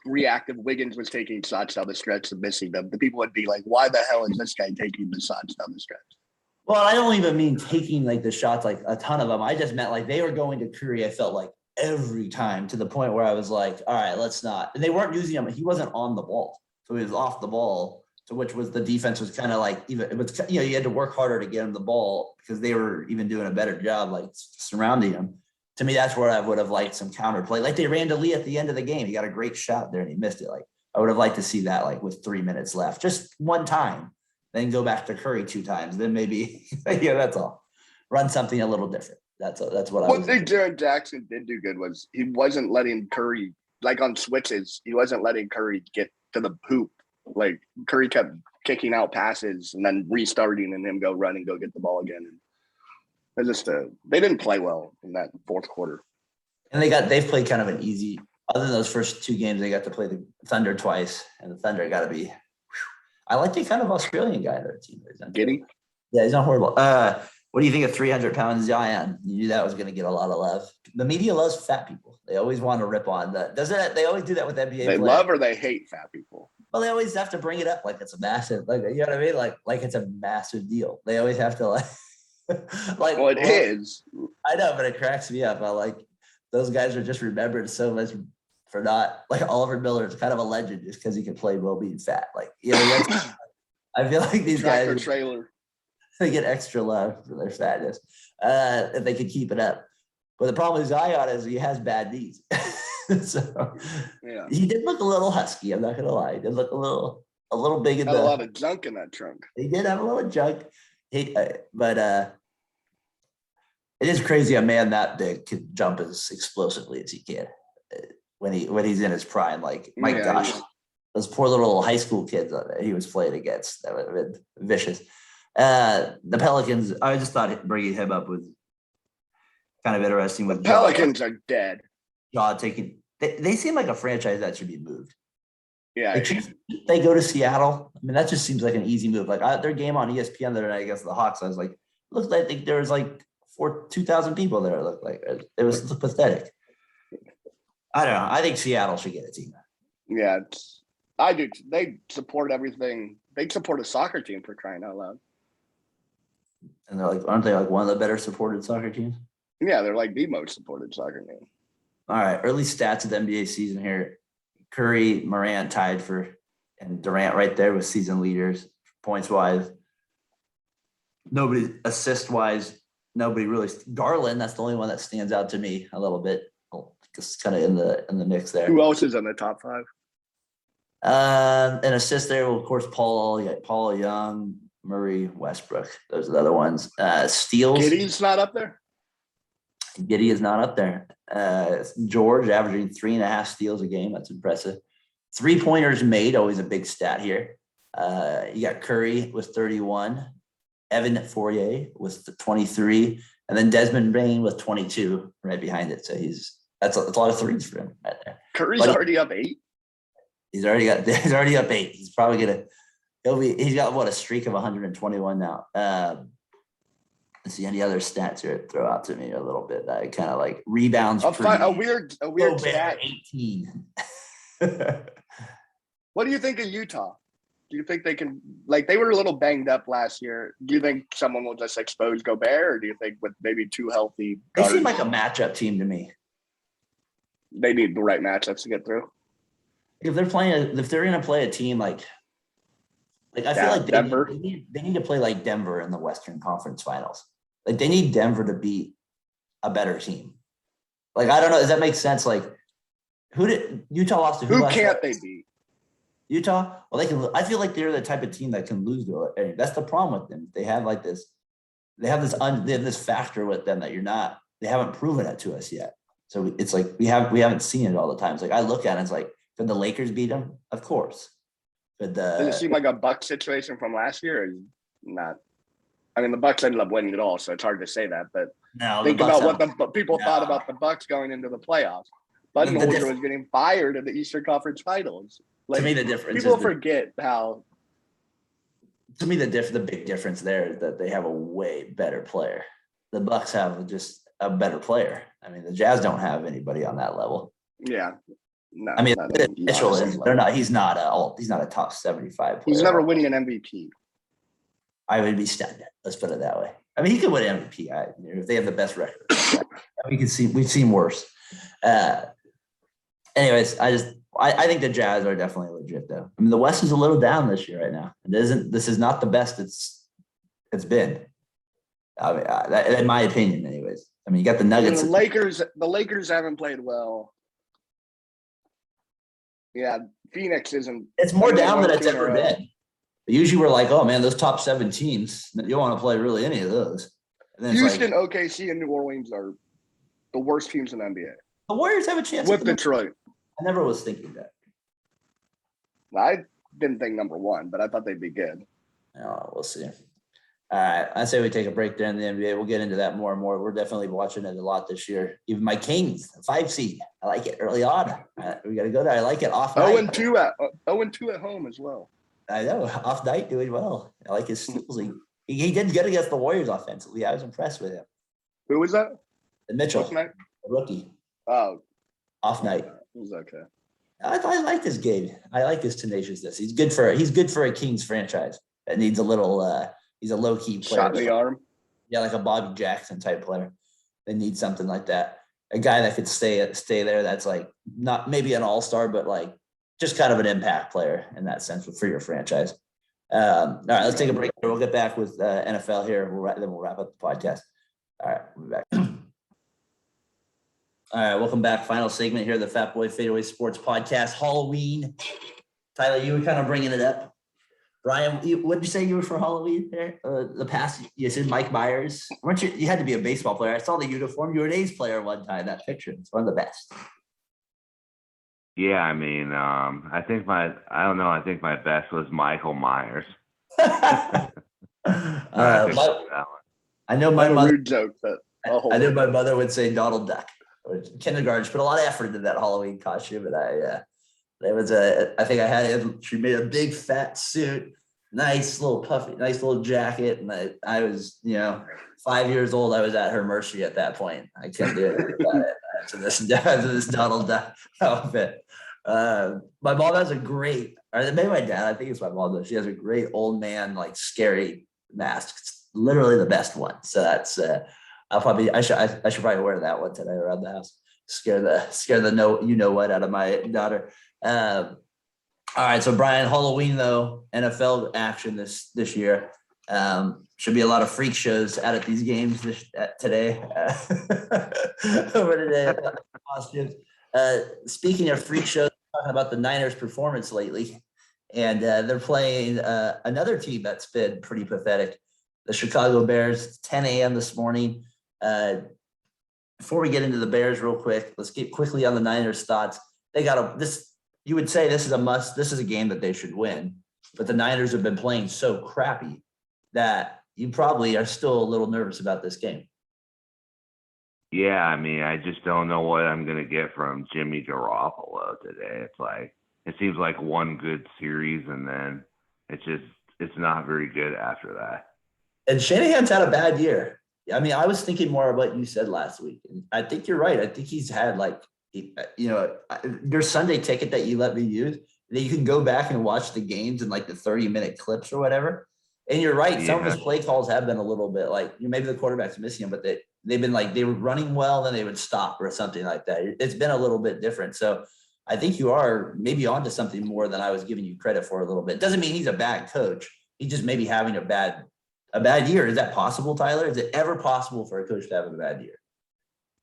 react if Wiggins was taking shots down the stretch and missing them. The people would be like, why the hell is this guy taking the shots down the stretch? Well, I don't even mean taking like the shots, like a ton of them. I just meant like they were going to Curry, I felt like every time, to the point where I was like, all right, let's not. And they weren't using him. He wasn't on the ball. So he was off the ball. So which was the defense was kind of like, even it was, you had to work harder to get him the ball because they were even doing a better job like surrounding him. To me, that's where I would have liked some counterplay. Like they ran to Lee at the end of the game. He got a great shot there and he missed it. Like I would have liked to see that like with 3 minutes left, just one time, then go back to Curry 2 times. Then maybe, yeah, that's all. Run something a little different. That's what I was. One thing Jaren Jackson did do good was he wasn't letting Curry, like on switches, he wasn't letting Curry get to the hoop. Like Curry kept kicking out passes and then restarting and him go run and go get the ball again. And they didn't play well in that fourth quarter. And they've played kind of an easy, other than those first 2 games, they got to play the Thunder twice, and the Thunder got to be. Whew. I like the kind of Australian guy their team. Giddy? Yeah, he's not horrible. What do you think of 300-pound Zion? You knew that was going to get a lot of love. The media loves fat people. They always want to rip on that. They always do that with NBA They players. love or they hate fat people. Well, they always have to bring it up like it's a massive, like, you know what I mean? Like it's a massive deal. They always have to Well, it is. I know, but it cracks me up. I like those guys are just remembered so much for not, like Oliver Miller is kind of a legend just because he can play well being fat. Like, you know, I feel like these Tractor guys, trailer. they get extra love for their fatness if they could keep it up. But the problem with Zion is he has bad knees. So yeah, he did look a little husky. I'm not gonna lie. He did look a little big in had a lot of junk in that trunk. He did have a little junk. But it is crazy a man that big could jump as explosively as he can when he's in his prime. Like my gosh, those poor little high school kids that he was playing against, that would have been vicious. The Pelicans, I just thought bringing him up was kind of interesting. With the Pelicans are dead. They seem like a franchise that should be moved. Yeah, they go to Seattle. I mean, that just seems like an easy move. Like their game on ESPN the other night against the Hawks, I was like, looked like there was like 2,000 people there. It looked like it was pathetic. I don't know. I think Seattle should get a team. Yeah, I do. They support everything. They support a soccer team, for crying out loud. And they're like, aren't they like one of the better supported soccer teams? Yeah, they're like the most supported soccer team. All right, early stats of the NBA season here. Curry, Morant tied and Durant right there with season leaders, points wise. Nobody assist wise. Nobody really. Garland, that's the only one that stands out to me a little bit. Just kind of in the mix there. Who else is in the top 5? An assist there. Well, of course, Paul Young, Murray, Westbrook. Those are the other ones. Steals. Giddy's not up there. Giddy is not up there. George averaging 3.5 steals a game. That's impressive. 3-pointers made, always a big stat here. You got Curry with 31, Evan Fournier with 23, and then Desmond Bain with 22 right behind it. So that's a lot of threes for him right there. Curry's already up 8. He's already up 8. He's probably he's got a streak of 121 now. Let's see any other stats here throw out to me a little bit. That kind of like rebounds. A weird stat. 18. What do you think of Utah? Do you think they can, like, they were a little banged up last year. Do you think someone will just expose Gobert, or do you think with maybe 2 healthy guards, they seem like a matchup team to me. They need the right matchups to get through. If they're going to play a team like I feel like Denver, they need to play like Denver in the Western Conference Finals. Like they need Denver to beat a better team. Like I don't know, does that make sense? Like who did Utah lost to? Who can't they beat? Utah, well, they can. I feel like they're the type of team that can lose to it. That's the problem with them. They have like this. They have this factor with them that they haven't proven it to us yet. So it's like we haven't seen it all the time. It's like I look at it, it's like, could the Lakers beat them? Of course. But Does it seem like a Bucks situation from last year, or not? I mean, the Bucks ended up winning it all, so it's hard to say that. But no, think about what the people thought about the Bucks going into the playoffs. Budenholzer was getting fired in the Eastern Conference Finals. Like, to me, the difference people forget how. To me, the big difference there is that they have a way better player. The Bucks have just a better player. I mean, the Jazz don't have anybody on that level. Yeah. No, I mean, Mitchell is. They're not. He's not a top 75 player. He's never winning an MVP. I would be stunned. Let's put it that way. I mean, he could win MVP if they have the best record. We've seen worse. Anyways, I think the Jazz are definitely legit, though. I mean, the West is a little down this year right now. This is not the best it's been. I mean, in my opinion, anyways. I mean, you got the Nuggets. The Lakers haven't played well. Yeah, Phoenix isn't. It's more down than it's ever been. Usually we're like, oh man, those top 7 teams, you don't want to play really any of those. Houston, OKC, and New Orleans are the worst teams in the NBA. The Warriors have a chance with Detroit. I never was thinking that. I didn't think number 1, but I thought they'd be good. Oh, we'll see. All right, I say we take a break there in the NBA. We'll get into that more and more. We're definitely watching it a lot this year. Even my Kings, 5 seed. I like it early on. We got to go there. I like it off night. 0-2 at home as well. I know, off night doing well. I like his steals. He did good against the Warriors offensively. I was impressed with him. Who was that? Mitchell, the rookie. Oh, off night. It was okay. I like this game. I like his tenaciousness. He's good for a Kings franchise that needs a little. He's a low key player. Shot in the arm. Yeah, like a Bobby Jackson type player. They need something like that. A guy that could stay there. That's like not maybe an all-star, but like just kind of an impact player in that sense for your franchise. All right, let's take a break. We'll get back with NFL here. Then we'll wrap up the podcast. All right, we'll be back. All right, welcome back. Final segment here, the Fatboy FadeAway Sports Podcast. Halloween. Tyler, you were kind of bringing it up. Brian, what did you say you were for Halloween there? The past, you said Mike Myers. Weren't you? You had to be a baseball player. I saw the uniform. You were an A's player one time. That picture. It's one of the best. Yeah, I mean, I think my best was Michael Myers. I know my mother. Rude joke, but I know my mother would say Donald Duck. Or kindergarten. She put a lot of effort into that Halloween costume, and I think I had it. She made a big fat suit, nice little puffy, nice little jacket, and I was 5 years old. I was at her mercy at that point. I couldn't do anything about it. To this Donald Duck outfit. My mom has or maybe my dad, I think it's my mom though. She has a great old man, like scary mask. It's literally the best one. So that's I should probably wear that one today around the house. Scare the what out of my daughter. All right. So Brian, Halloween though, NFL action this year. Should be a lot of freak shows out at these games today. Over today, costumes. Speaking of freak shows, talking about the Niners' performance lately, and they're playing another team that's been pretty pathetic. The Chicago Bears. It's 10 a.m. this morning. Before we get into the Bears, real quick, let's get quickly on the Niners' thoughts. They got this. You would say this is a must. This is a game that they should win, but the Niners have been playing so crappy that you probably are still a little nervous about this game. Yeah, I mean, I just don't know what I'm going to get from Jimmy Garoppolo today. It seems like one good series, and then it's not very good after that. And Shanahan's had a bad year. I mean, I was thinking more of what you said last week. I think you're right. I think he's had your Sunday ticket that you let me use, that you can go back and watch the games in like the 30-minute clips or whatever. And you're right. Some of his play calls have been a little bit like, maybe the quarterback's missing him, but they've been like, they were running well, then they would stop or something like that. It's been a little bit different. So I think you are maybe onto something more than I was giving you credit for a little bit. Doesn't mean he's a bad coach. He's just maybe having a bad year. Is that possible, Tyler? Is it ever possible for a coach to have a bad year?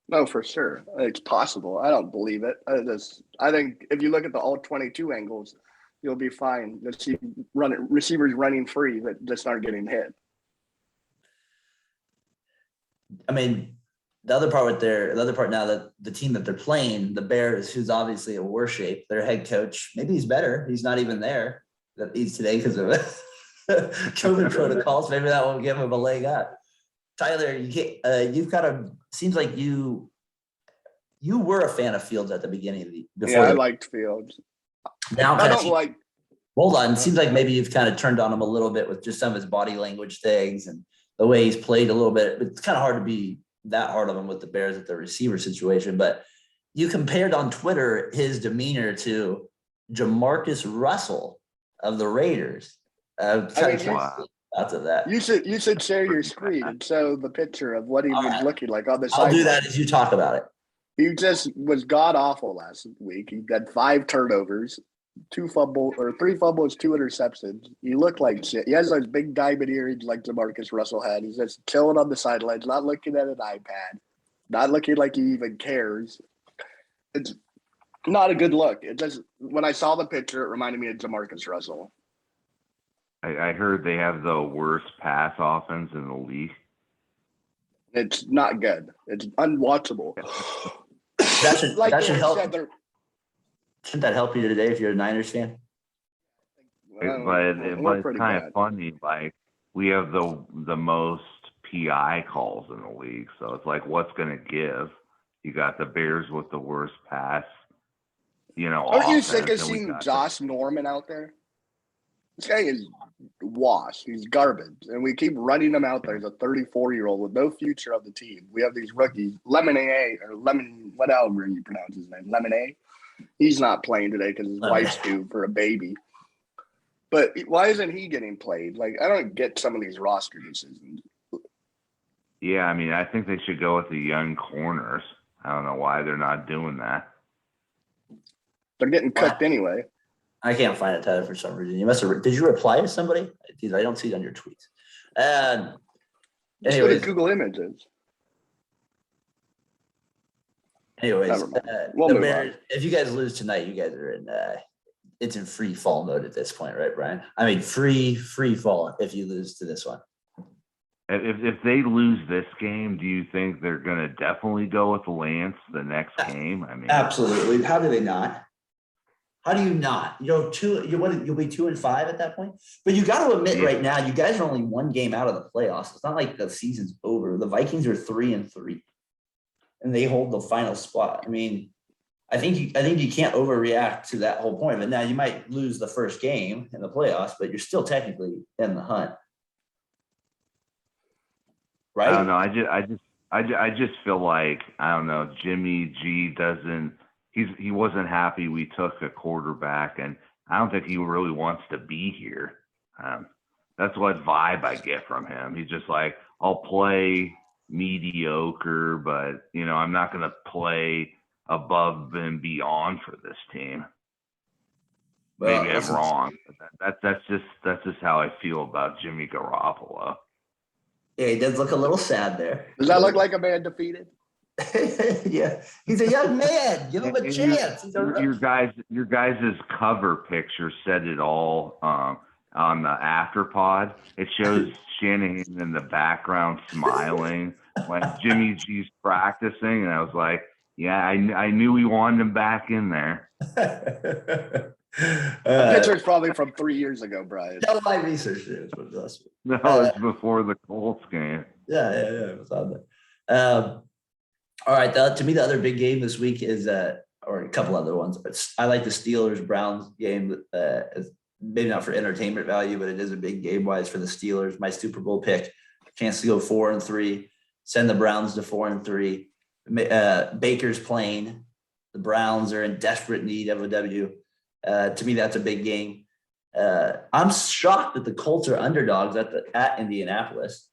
No, for sure. It's possible. I don't believe it. I think if you look at the all 22 angles, you'll be fine. Let's see receivers running free that just aren't getting hit. I mean, the other part now that the team that they're playing, the Bears, who's obviously in worse shape, their head coach, maybe he's better. He's not even there that he's today because of COVID protocols. Maybe that will give him a leg up. Tyler, you've got seems like you were a fan of Fields at the beginning of I liked Fields. Now I don't like. Hold on. It seems like maybe you've kind of turned on him a little bit with just some of his body language things and the way he's played a little bit. It's kind of hard to be that hard on him with the Bears at the receiver situation. But you compared on Twitter his demeanor to Jamarcus Russell of the Raiders. Thoughts of that. You should share your screen and show the picture of what he was looking like on the side. I'll do that as you talk about it. He just was god awful last week. He had 5 turnovers, 3 fumbles, 2 interceptions. He looked like shit. He has those big diamond earrings like Jamarcus Russell had. He's just chilling on the sidelines, not looking at an iPad, not looking like he even cares. It's not a good look. It just, when I saw the picture, it reminded me of Jamarcus Russell. I heard they have the worst pass offense in the league. It's not good. It's unwatchable. That should help. Shouldn't that help you today if you're a Niners fan? But it's kind of funny. Like, we have the most PI calls in the league, so it's like, what's going to give? You got the Bears with the worst pass. Aren't you sick of seeing Josh Norman out there? This guy is wash. He's garbage, and we keep running him out there. He's a 34-year-old with no future of the team. We have these rookies, whatever you pronounce his name, Lemonade. He's not playing today because his wife's due for a baby. But why isn't he getting played? Like, I don't get some of these roster decisions. Yeah, I mean, I think they should go with the young corners. I don't know why they're not doing that. They're getting cooked anyway. I can't find it, Tyler, for some reason. You must have. Did you reply to somebody? I don't see it on your tweets. Just go to Google Images. Anyways, We'll move on. if you guys lose tonight, you guys are in. It's in free fall mode at this point, right, Brian? I mean, free fall if you lose to this one. If they lose this game, do you think they're going to definitely go with Lance the next game? I mean, absolutely. How do they not? How do you not? You'll be 2-5 at that point. But you got to admit right now, you guys are only 1 game out of the playoffs. It's not like the season's over. The Vikings are 3-3, and they hold the final spot. I mean, I think you can't overreact to that whole point. But now you might lose the first game in the playoffs, but you're still technically in the hunt, right? I don't know. I just feel like, I don't know, Jimmy G doesn't. He wasn't happy we took a quarterback, and I don't think he really wants to be here. That's what vibe I get from him. He's just like, I'll play mediocre, but I'm not going to play above and beyond for this team. Well, maybe I'm wrong. But that's just how I feel about Jimmy Garoppolo. Yeah, he does look a little sad there. Does that look like a man defeated? Yeah, he's a young man. Give him a chance. Your guys' cover picture said it all on the after pod. It shows Shanahan in the background smiling when Jimmy G's practicing, and I was like, yeah, I knew we wanted him back in there. The picture's probably from 3 years ago, Brian. Tell my research. No, it's before the Colts game. Yeah, it was on there. All right, to me, the other big game this week is, or a couple other ones. I like the Steelers-Browns game. Maybe not for entertainment value, but it is a big game-wise for the Steelers. My Super Bowl pick, chance to go 4-3, send the Browns to 4-3. Baker's playing. The Browns are in desperate need of a W. To me, that's a big game. I'm shocked that the Colts are underdogs at Indianapolis.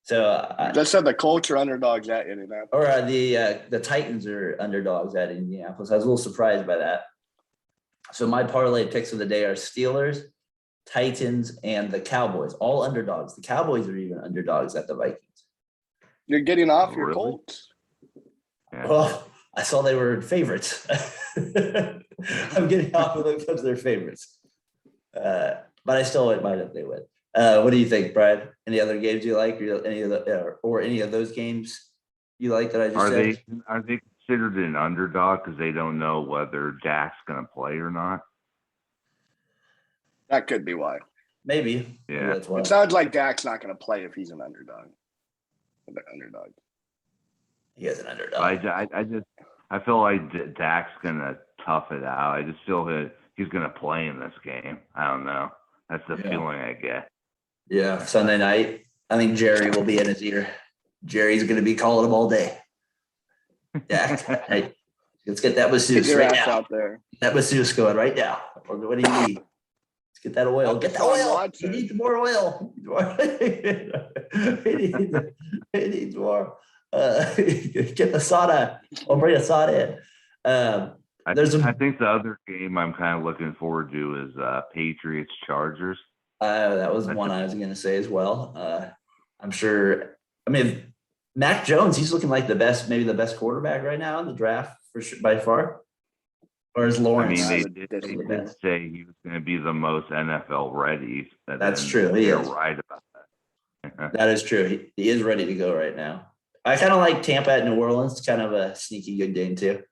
So just said the Colts are underdogs at Indianapolis. Or the Titans are underdogs at Indianapolis. I was a little surprised by that. So my parlay picks of the day are Steelers, Titans, and the Cowboys. All underdogs. The Cowboys are even underdogs at the Vikings. You're getting off your Colts? Yeah. Well, I saw they were favorites. I'm getting off of them because they're favorites. But I still wouldn't mind if they win. What do you think, Brian? Any other games you like, or any of those games you like that I just said? Are they considered an underdog because they don't know whether Dak's going to play or not? That could be why. Maybe. Yeah. Maybe that's why. It sounds like Dak's not going to play if he's an underdog. The underdog. He is an underdog. I feel like Dak's going to tough it out. I just feel that he's going to play in this game. I don't know. That's the feeling I get. Yeah, Sunday night. I think Jerry will be in his ear. Jerry's going to be calling him all day. Yeah, hey, let's get that masseuse Your right ass now. out there. That masseuse going right now. What do you need? Let's get that oil. Get the oil. You need more oil. He needs more. Get the sauna. I'll bring a sauna in. I think the other game I'm kind of looking forward to is Patriots Chargers. That was one I was going to say as well. I'm sure. I mean, Mac Jones, he's looking like maybe the best quarterback right now in the draft for sure, by far. Or is Lawrence? I mean, they did say he was going to be the most NFL ready. That's true. He is right about that. That is true. He is ready to go right now. I kind of like Tampa at New Orleans. It's kind of a sneaky good game too.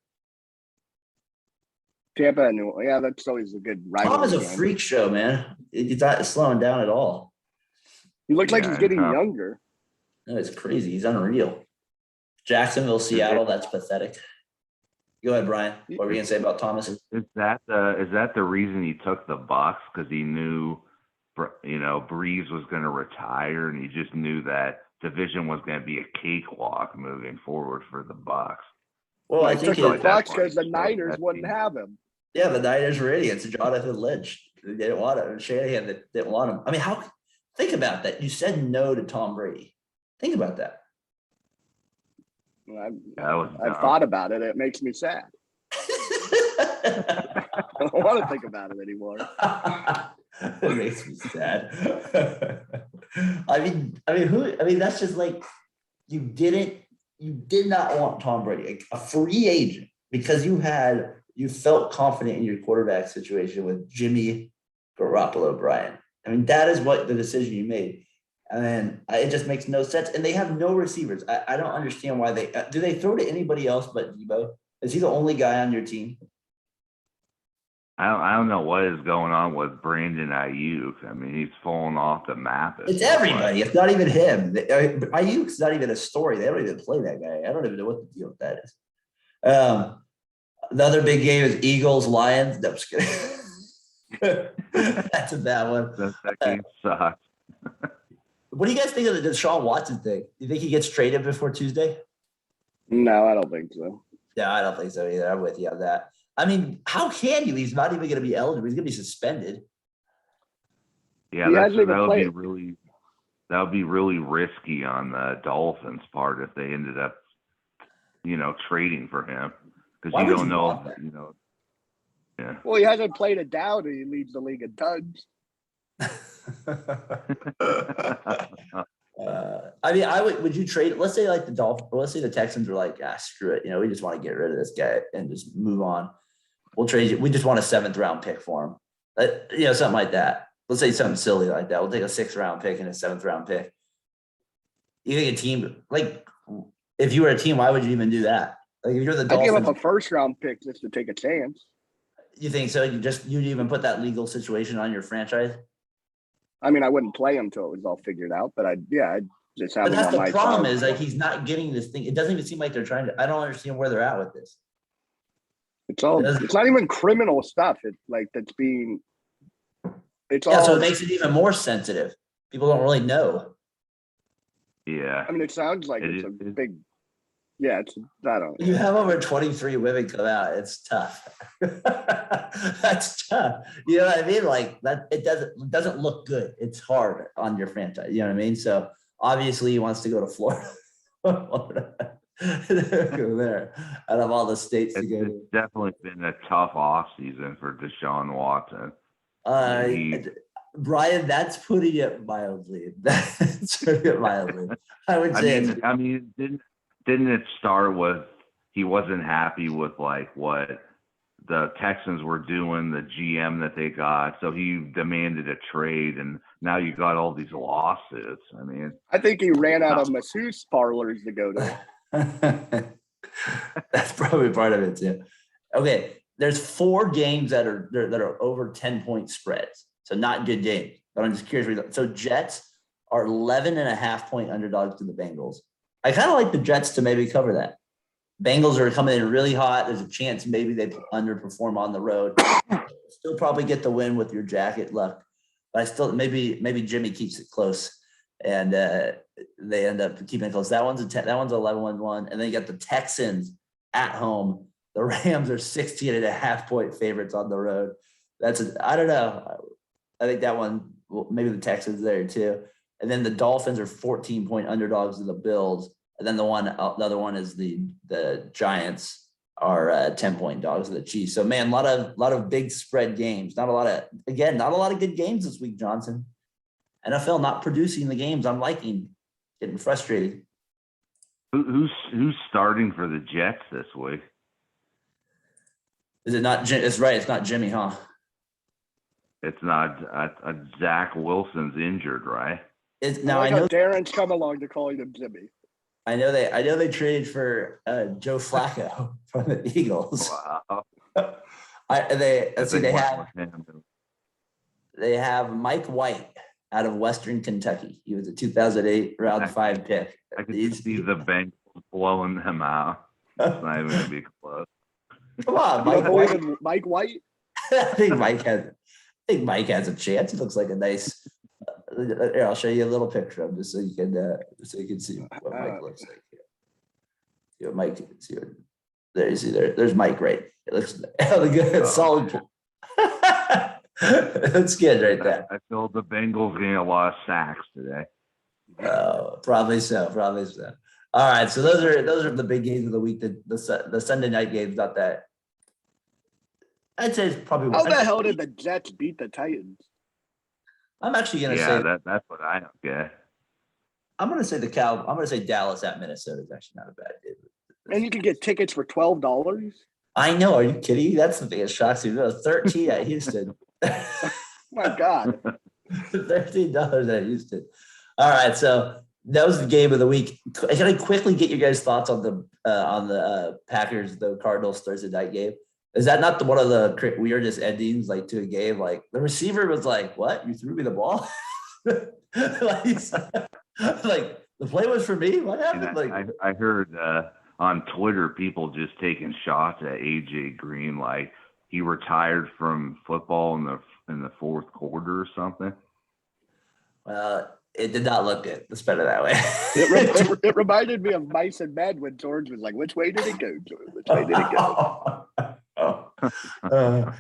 Tampa and New Orleans. Yeah, that's always a good rivalry. Tom is a freak show, man. He's not slowing down at all. He looks like he's getting younger. No, it's crazy. He's unreal. Jacksonville, Seattle, that's pathetic. Go ahead, Brian. What were you gonna say about Thomas? Is that the reason he took the Bucs? Because he knew, Breeze was going to retire, and he just knew that division was going to be a cakewalk moving forward for the Bucs. Well, I think think the Bucs because the Niners wouldn't have him. Yeah, the Niners were idiots. Jonathan Lynch, they didn't want him. Shanahan didn't want him. I mean, think about that. You said no to Tom Brady. Think about that. I've thought about it. It makes me sad. I don't want to think about it anymore. It makes me sad. I mean, that's just like you did not want Tom Brady, a free agent, because you felt confident in your quarterback situation with Jimmy Garoppolo, Brian. I mean, that is what the decision you made. And it just makes no sense. And they have no receivers. I don't understand why do they throw to anybody else but Debo? Is he the only guy on your team? I don't know what is going on with Brandon Ayuk. I mean, he's fallen off the map. It's everybody. It's not even him. Ayuk's not even a story. They don't even play that guy. I don't even know what the deal with that is. The other big game is Eagles, Lions. No, I'm just kidding. That's a bad one. That game sucks. What do you guys think of the Deshaun Watson thing? Do you think he gets traded before Tuesday? No, I don't think so. Yeah, I don't think so either. I'm with you on that. I mean, how can you? He's not even going to be eligible. He's going to be suspended. Yeah, that would be really risky on the Dolphins' part if they ended up, trading for him, because you don't know, Yeah. Well, he hasn't played it down, and he leads the league in tons. I mean, would you trade? Let's say like the Dolphins, let's say the Texans are like, screw it. We just want to get rid of this guy and just move on. We'll trade you. We just want a 7th round pick for him. Something like that. Let's say something silly like that. We'll take a 6th round pick and a 7th round pick. You think a team, like, if you were a team, why would you even do that? Like, if you're the Dolphins, I'd give up a 1st round pick just to take a chance. You think so? You'd even put that legal situation on your franchise? I mean, I wouldn't play him until it was all figured out, but I'd just have him on my side. But that's the problem is, like, he's not getting this thing. It doesn't even seem like they're trying to. I don't understand where they're at with this. It's not even criminal stuff. It's like that's being. So it makes it even more sensitive. People don't really know. Yeah. I mean, it sounds like it's a big. Yeah, I don't know. You have over 23 women come out. It's tough. That's tough. You know what I mean? Like that. It doesn't look good. It's hard on your franchise. You know what I mean? So obviously he wants to go to Florida. Go there out of all the states to go to. It's definitely been a tough off season for Deshaun Watson. Brian, that's putting it mildly. I would say. I mean, didn't it start with he wasn't happy with like what the Texans were doing, the GM that they got. So he demanded a trade, and now you got all these lawsuits. I mean, I think he ran out of masseuse parlors to go to. That's probably part of it too. Okay, there's 4 games that are over 10-point spreads, so not good games. But I'm just curious. So Jets are 11.5-point underdogs to the Bengals. I kind of like the Jets to maybe cover that. Bengals are coming in really hot. There's a chance maybe they underperform on the road. Still probably get the win with your jacket luck, but I still maybe Jimmy keeps it close, and they end up keeping it close. That one's 11-1, and then you got the Texans at home. The Rams are 16.5-point favorites on the road. I don't know. I think that one, maybe the Texans there too. And then the Dolphins are 14-point underdogs to the Bills. And then the other one is the Giants are 10-point dogs of the Chiefs. So man, a lot of big spread games. Not a lot of good games this week, Johnson. NFL not producing the games I'm liking. Getting frustrated. Who's starting for the Jets this week? Is it not? It's right. It's not Jimmy, huh? It's not. Zach Wilson's injured, right? I know Darren's come along to call him Jimmy. I know they traded for Joe Flacco from the Eagles. Wow. They have Mike White out of Western Kentucky. He was a 2008 round 5 pick. I could see the Bengals blowing them out. It's not even gonna be close. Come on, Mike White. I think Mike has a chance. He looks like a nice. Here, I'll show you a little picture of him just so you can see what Mike looks like. Here. Mike, see what, there you see there's Mike right. It looks good, solid. That's good right there. I feel the Bengals getting a lot of sacks today. Oh, probably so. All right, so those are the big games of the week. The Sunday night games, not that. I'd say it's probably. How the hell did the Jets beat the Titans? I'm actually gonna say that's what I don't get. I'm gonna say I'm gonna say Dallas at Minnesota is actually not a bad game. And you can get tickets for $12. I know. Are you kidding? That's the biggest shock to me. 13 at Houston. My God. $13 at Houston. All right, so that was the game of the week. Can I quickly get you guys' thoughts on the Packers, the Cardinals Thursday night game? Is that not one of the weirdest endings like to a game? Like the receiver was like, "What? You threw me the ball?" like the play was for me. What happened? I heard on Twitter people just taking shots at AJ Green, like he retired from football in the fourth quarter or something. Well, it did not look good. Let's put it that way. It reminded me of Mice and Men when George was like, "Which way did it go, George? Which way did it go?"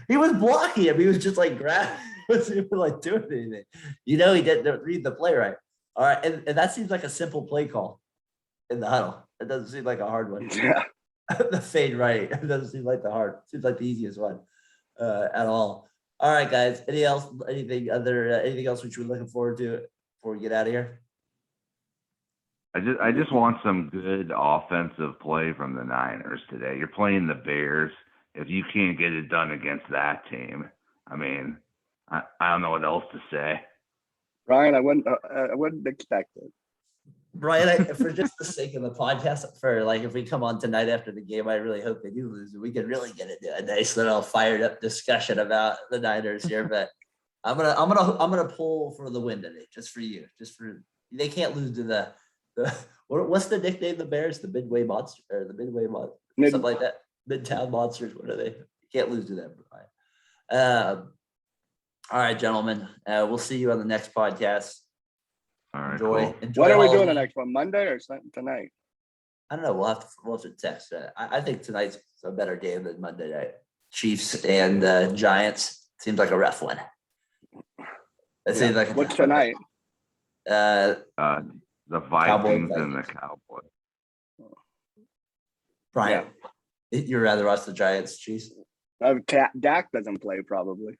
He was blocking him. He was just like grabbing. He wasn't even like doing anything. He didn't read the play right. All right, and that seems like a simple play call in the huddle. It doesn't seem like a hard one. Yeah. The fade right. It doesn't seem like seems like the easiest one at all. All right, guys. Anything else which we're looking forward to before we get out of here? I just want some good offensive play from the Niners today. You're playing the Bears. If you can't get it done against that team, I mean, I don't know what else to say. Brian, I wouldn't expect it. Brian, for just the sake of the podcast, if we come on tonight after the game, I really hope they do lose. We can really get into a nice little fired up discussion about the Niners here. But I'm gonna pull for the win today, just for you. They can't lose to the what's the nickname? The Bears, the Midway Monster, or the Midway Monster, something like that. Midtown Monsters. What are they? You can't lose to them. All right, gentlemen. We'll see you on the next podcast. All right. Enjoy. What are we doing the next one? Monday or tonight? I don't know. We'll have to text. I think tonight's a better game than Monday night. Chiefs and Giants seems like a rough one. What's tonight? The Vikings and the Cowboys. Brian, you'd rather watch the Giants, Chiefs? Dak doesn't play probably.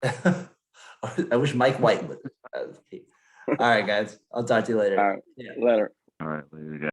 I wish Mike White would. All right, guys. I'll talk to you later. All right. Later. All right, later, guys.